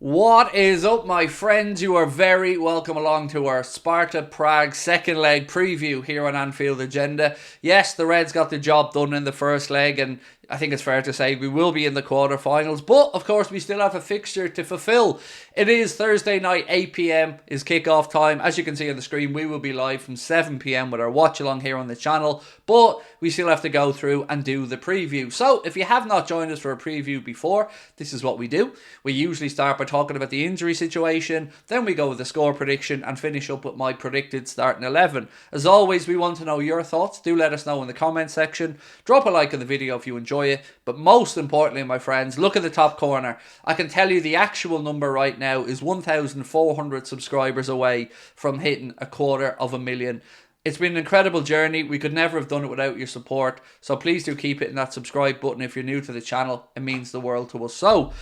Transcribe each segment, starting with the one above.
What is up, my friends? You are very welcome along to our Sparta Prague second leg preview here on Anfield Agenda. Yes, the Reds got the job done in the first leg, and I think it's fair to say we will be in the quarterfinals. But, of course, we still have a fixture to fulfill. It is Thursday night, 8 p.m. is kick-off time. As you can see on the screen, we will be live from 7 p.m. with our watch-along here on the channel. But we still have to go through and do the preview. So, if you have not joined us for a preview before, this is what we do. We usually start by talking about the injury situation, then we go with the score prediction and finish up with my predicted starting 11. As always, we want to know your thoughts. Do let us know in the comment section. Drop a like on the video if you enjoy it. But most importantly, my friends, look at the top corner. I can tell you the actual number right now is 1,400 subscribers away from hitting 250,000. It's been an incredible journey. We could never have done it without your support. So please do keep hitting that subscribe button if you're new to the channel. It means the world to us. So,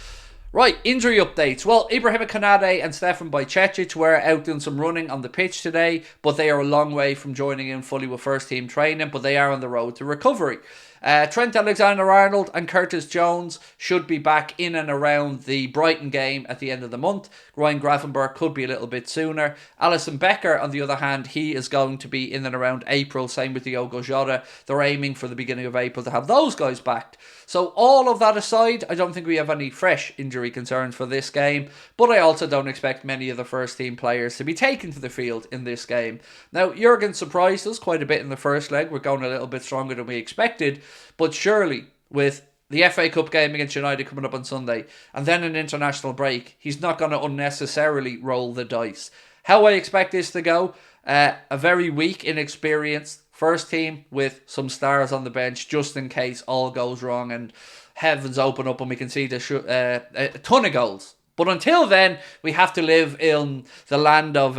right, injury updates. Well, Ibrahim Konate and Stefan Bajcetic were out doing some running on the pitch today, but they are a long way from joining in fully with first team training, but they are on the road to recovery. Trent Alexander-Arnold and Curtis Jones should be back in and around the Brighton game at the end of the month. Ryan Gravenberch could be a little bit sooner. Alisson Becker, on the other hand, he is going to be in and around April. Same with Diogo Jota. They're aiming for the beginning of April to have those guys back. So all of that aside, I don't think we have any fresh injury concerns for this game. But I also don't expect many of the first team players to be taken to the field in this game. Now, Jurgen surprised us quite a bit in the first leg. We're going a little bit stronger than we expected. But surely, with the FA Cup game against United coming up on Sunday, and then an international break, he's not going to unnecessarily roll the dice. How I expect this to go? A very weak, inexperienced first team with some stars on the bench, just in case all goes wrong and heavens open up and we can see a ton of goals. But until then, we have to live in the land of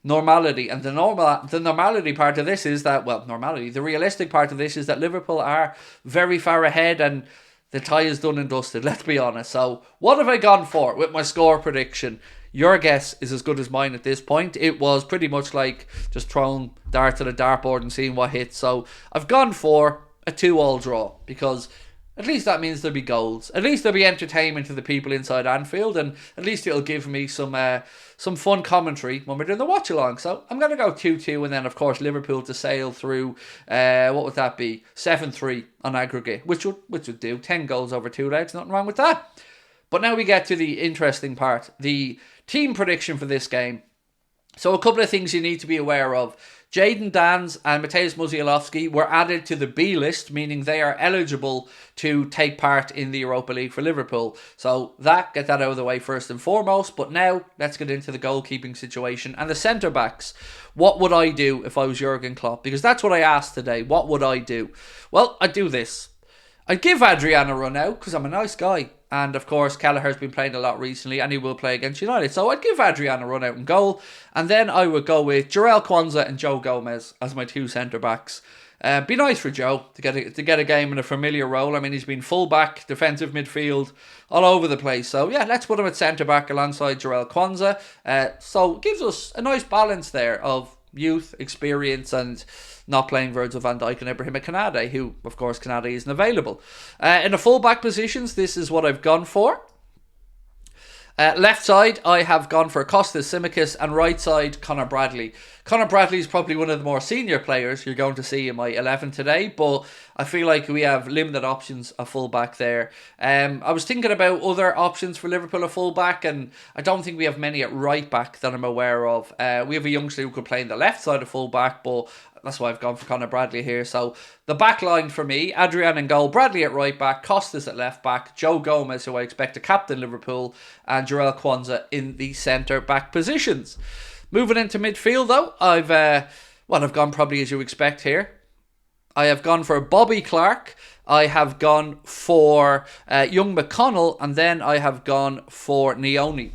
normality, and the normality part of this is that, the realistic part of this is that Liverpool are very far ahead and the tie is done and dusted, let's be honest. So what have I gone for with my score prediction? Your guess is as good as mine at this point. It was pretty much like just throwing darts at a dartboard and seeing what hits. So I've gone for a 2-2 draw, because at least that means there'll be goals. At least there'll be entertainment to the people inside Anfield, and at least it'll give me some fun commentary when we're doing the watch-along. So I'm going to go 2-2, and then, of course, Liverpool to sail through, what would that be? 7-3 on aggregate, which would do. 10 goals over 2 legs, nothing wrong with that. But now we get to the interesting part, the team prediction for this game. So a couple of things you need to be aware of. Jadon Danns and Mateusz Muzialowski were added to the B list, meaning they are eligible to take part in the Europa League for Liverpool. So get that out of the way first and foremost. But now let's get into the goalkeeping situation and the centre-backs. What would I do if I was Jurgen Klopp? Because that's what I asked today. What would I do? Well, I'd do this. I'd give Adrian a run out because I'm a nice guy. And, of course, Kelleher's been playing a lot recently and he will play against United. So I'd give Adrian a run out in goal. And then I would go with Jarell Quansah and Joe Gomez as my two centre-backs. Be nice for Joe to get a game in a familiar role. I mean, he's been full-back, defensive midfield, all over the place. So, yeah, let's put him at centre-back alongside Jarell Quansah. So it gives us a nice balance there of youth, experience, and not playing Virgil van Dijk and Ibrahim Konate, who, of course, Konate isn't available. In the full-back positions, this is what I've gone for. Left side, I have gone for Kostas Tsimikas, and right side, Conor Bradley. Conor Bradley is probably one of the more senior players you're going to see in my 11 today, but I feel like we have limited options of full-back there. I was thinking about other options for Liverpool at full-back, and I don't think we have many at right-back that I'm aware of. We have a youngster who could play in the left side of full-back, but that's why I've gone for Conor Bradley here. So the back line for me, Adrian in goal, Bradley at right back, Kostas at left back, Joe Gomez, who I expect to captain Liverpool, and Jarell Quansah in the centre back positions. Moving into midfield though, I've gone probably as you expect here. I have gone for Bobby Clark, I have gone for Young McConnell, and then I have gone for Nioni.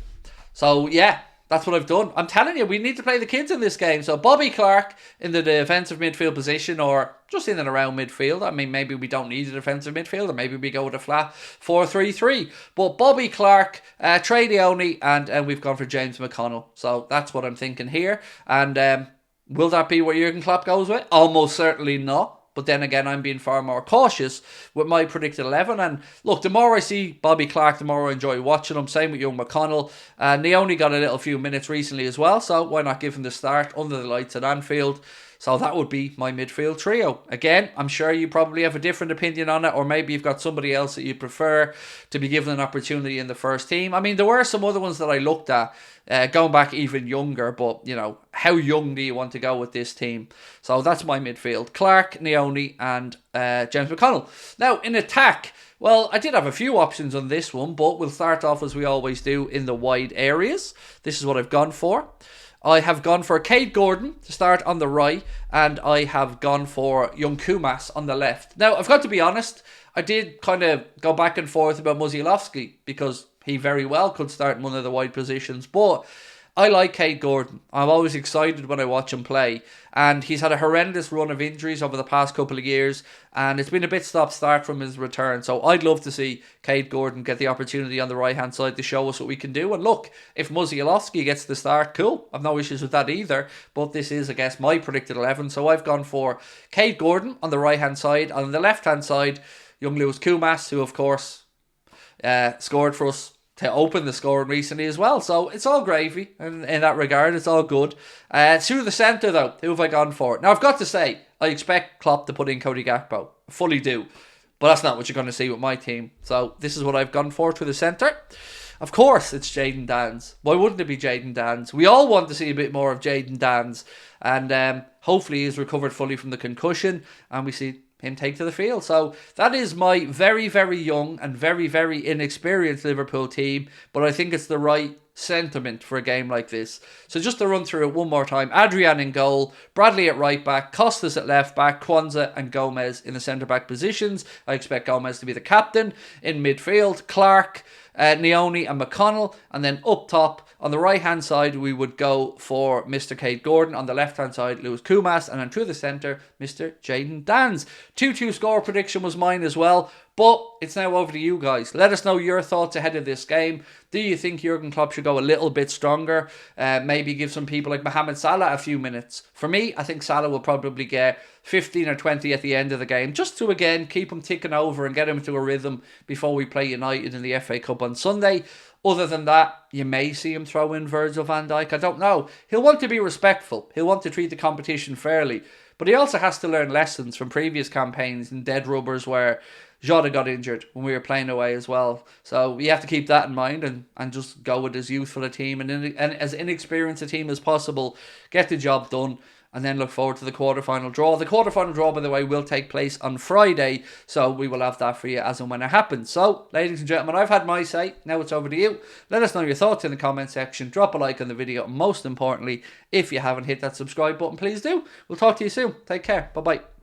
So yeah, that's what I've done. I'm telling you, we need to play the kids in this game. So Bobby Clark in the defensive midfield position, or just in and around midfield. I mean, maybe we don't need a defensive midfielder. Maybe we go with a flat 4-3-3. But Bobby Clark, Trey Leone, and we've gone for James McConnell. So that's what I'm thinking here. And will that be what Jurgen Klopp goes with? Almost certainly not. But then again, I'm being far more cautious with my predicted 11. And look, the more I see Bobby Clark, the more I enjoy watching him. Same with young McConnell. And they only got a little few minutes recently as well, so why not give him the start under the lights at Anfield? So that would be my midfield trio. Again, I'm sure you probably have a different opinion on it, or maybe you've got somebody else that you prefer to be given an opportunity in the first team. I mean, there were some other ones that I looked at, going back even younger, but, you know, how young do you want to go with this team? So that's my midfield. Clark, Neone, and James McConnell. Now, in attack, well, I did have a few options on this one, but we'll start off as we always do in the wide areas. This is what I've gone for. I have gone for Craig Houlden to start on the right, and I have gone for young Kumas on the left. Now, I've got to be honest, I did kind of go back and forth about Musialowski because he very well could start in one of the wide positions, but I like Craig Houlden. I'm always excited when I watch him play, and he's had a horrendous run of injuries over the past couple of years, and it's been a bit stop-start from his return. So I'd love to see Craig Houlden get the opportunity on the right-hand side to show us what we can do. And look, if Musialowski gets the start, cool. I've no issues with that either. But this is, I guess, my predicted 11. So I've gone for Craig Houlden on the right-hand side. On the left-hand side, young Lewis Kumas, who, of course, scored for us to open the scoring recently as well. So it's all gravy in that regard. It's all good. Through the centre, though, who have I gone for? Now, I've got to say, I expect Klopp to put in Cody Gakpo. I fully do. But that's not what you're going to see with my team. So this is what I've gone for through the centre. Of course, it's Jayden Danns. Why wouldn't it be Jayden Danns? We all want to see a bit more of Jayden Danns. And hopefully he's recovered fully from the concussion. And we see him take to the field. So that is my very, very young and very, very inexperienced Liverpool team, but I think it's the right sentiment for a game like this. So just to run through it one more time: Adrian in goal, Bradley at right back, Costas at left back, Kwanzaa and Gomez in the centre back positions. I expect Gomez to be the captain. In midfield, Clark, Neone and McConnell, and then up top on the right hand side we would go for Mr. Craig Houlden, on the left hand side Lewis Kumas, and then through the centre Mr. Jayden Danns. 2-2 score prediction was mine as well, but it's now over to you guys. Let us know your thoughts ahead of this game. Do you think Jurgen Klopp should go a little bit stronger? Maybe give some people like Mohamed Salah a few minutes. For me, I think Salah will probably get 15 or 20 at the end of the game, just to, again, keep him ticking over and get him into a rhythm before we play United in the FA Cup on Sunday. Other than that, you may see him throw in Virgil van Dijk. I don't know. He'll want to be respectful. He'll want to treat the competition fairly. But he also has to learn lessons from previous campaigns and dead rubbers where Jota got injured when we were playing away as well. So we have to keep that in mind and just go with as youthful a team and as inexperienced a team as possible. Get the job done. And then look forward to the quarterfinal draw. The quarterfinal draw, by the way, will take place on Friday. So we will have that for you as and when it happens. So, ladies and gentlemen, I've had my say. Now it's over to you. Let us know your thoughts in the comment section. Drop a like on the video. And most importantly, if you haven't hit that subscribe button, please do. We'll talk to you soon. Take care. Bye-bye.